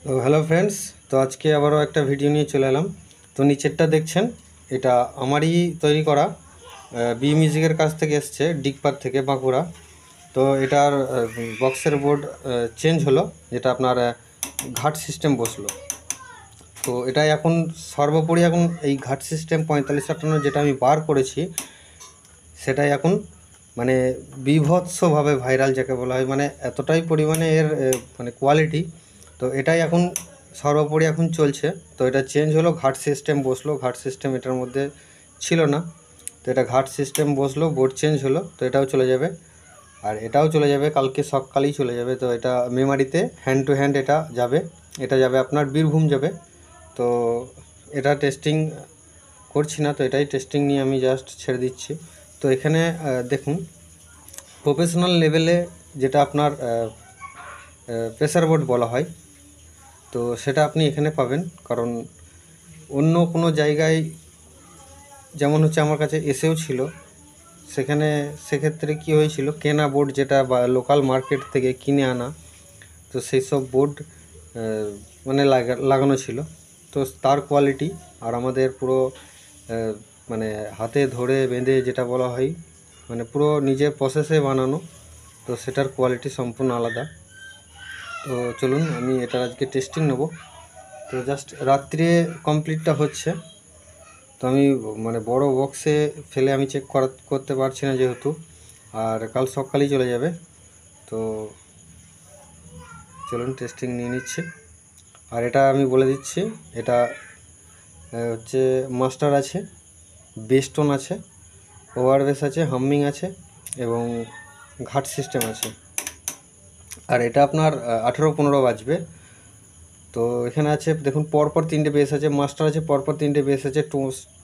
তো hello friends, তো আজকে আবারও একটা ভিডিও নিয়ে চলে এলাম। তো নিচেরটা দেখছেন, এটা আমারই তৈরি করা, বি মিউজিকের কাছ থেকে এসছে, ডিগপার থেকে, বাঁকুড়া। তো এটার বক্সের বোর্ড চেঞ্জ হলো, যেটা আপনার ঘাট সিস্টেম বসলো। তো এটাই এখন সর্বোপরি এখন এই ঘাট সিস্টেম 4558 যেটা আমি বার করেছি, সেটাই এখন মানে বীভৎসভাবে ভাইরাল যাকে বলা হয়, মানে এতটাই পরিমাণে এর মানে কোয়ালিটি। তো এটাই এখন সর্বোপরি এখন চলছে। তো এটা চেঞ্জ হলো, ঘাট সিস্টেম বসলো। ঘাট সিস্টেম এটার মধ্যে ছিল না, তো এটা ঘাট সিস্টেম বসলো, বোর্ড চেঞ্জ হলো। তো এটাও চলে যাবে, আর এটাও চলে যাবে, কালকে সকালেই চলে যাবে। তো এটা মেমারিতে হ্যান্ড টু হ্যান্ড এটা যাবে, এটা যাবে আপনার বীরভূম যাবে। তো এটা টেস্টিং করছি না, তো এটাই টেস্টিং নিয়ে আমি জাস্ট ছেড়ে দিচ্ছি। তো এখানে দেখুন, প্রফেশনাল লেভেলে যেটা আপনার প্রেসার বোর্ড বলা হয়, তো সেটা আপনি এখানে পাবেন। কারণ অন্য কোনো জায়গায় যেমন হচ্ছে আমার কাছে এসেও ছিল, সেক্ষেত্রে কী হয়েছিল, কেনা বোর্ড যেটা বা লোকাল মার্কেট থেকে কিনে আনা, তো সেই সব বোর্ড মানে লাগানো ছিল। তো তার কোয়ালিটি আর আমাদের পুরো মানে হাতে ধরে বেঁধে যেটা বলা হয়, মানে পুরো নিজের প্রসেসে বানানো, তো সেটার কোয়ালিটি সম্পূর্ণ আলাদা। তো চলুন আমি এটার আজকে টেস্টিং নেব। তো জাস্ট রাত্রে কমপ্লিটটা হচ্ছে, তো আমি মানে বড় বক্সে ফেলে আমি চেক করতে পারছি না যেহেতু, আর কাল সকালেই চলে যাবে। তো চলুন টেস্টিং নিয়ে নিচ্ছি। আর এটা আমি বলে দিচ্ছি, এটা হচ্ছে মাস্টার আছে, বেস্টোন আছে, ওভার বেস আছে, হামিং আছে এবং ঘাট সিস্টেম আছে। আর এটা আপনার 18-15 বাজবে। তো এখানে আছে দেখুন, পরপর 3টে বেস আছে, মাস্টার আছে, পরপর 3টে বেস আছে,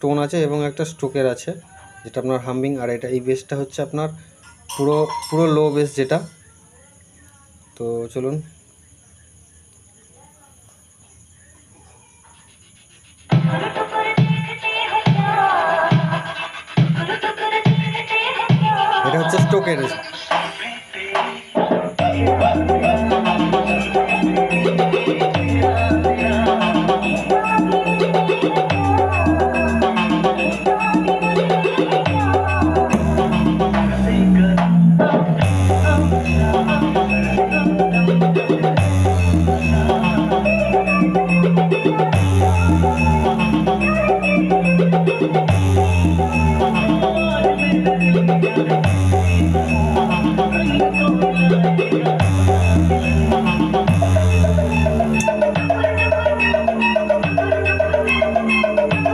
টোন আছে এবং একটা স্টোকের আছে যেটা আপনার হামিং। আর এটা এই বেসটা হচ্ছে আপনার পুরো পুরো লো বেস যেটা। তো চলুন, এটা হচ্ছে স্টোকের।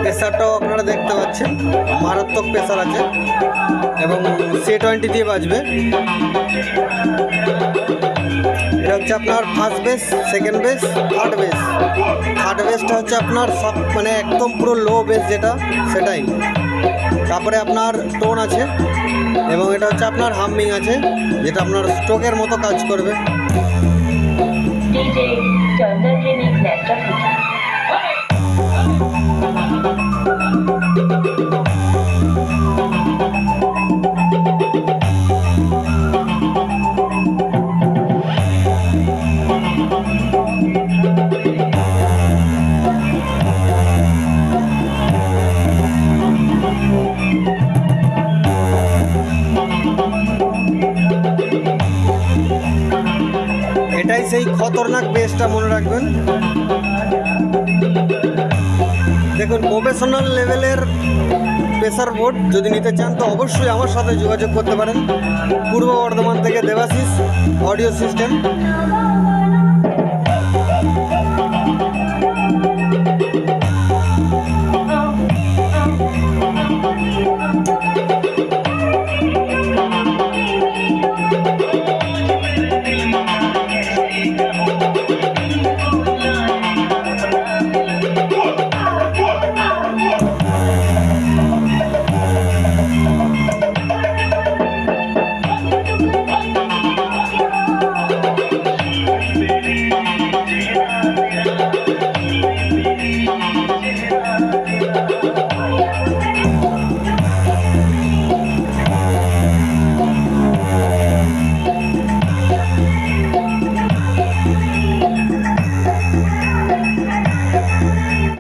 প্রেসারটাও আপনারা দেখতে পাচ্ছেন, মারাত্মক প্রেসার আছে এবং C20 দিয়ে বাজবে। এটা হচ্ছে আপনার first base, second base, third base. Third বেসটা হচ্ছে আপনার সব মানে একদম পুরো লো বেস যেটা, সেটাই। তারপরে আপনার টোন আছে এবং এটা হচ্ছে আপনার হামিং আছে, যেটা আপনার স্টোকের মতো কাজ করবে। এটাই সেই খতরনাক বেসটা, মনে রাখবেন। দেখুন, প্রফেশনাল লেভেলের প্রেসার বোর্ড যদি নিতে চান তো অবশ্যই আমার সাথে যোগাযোগ করতে পারেন। পূর্ব বর্ধমান থেকে দেবাশিস অডিও সিস্টেম।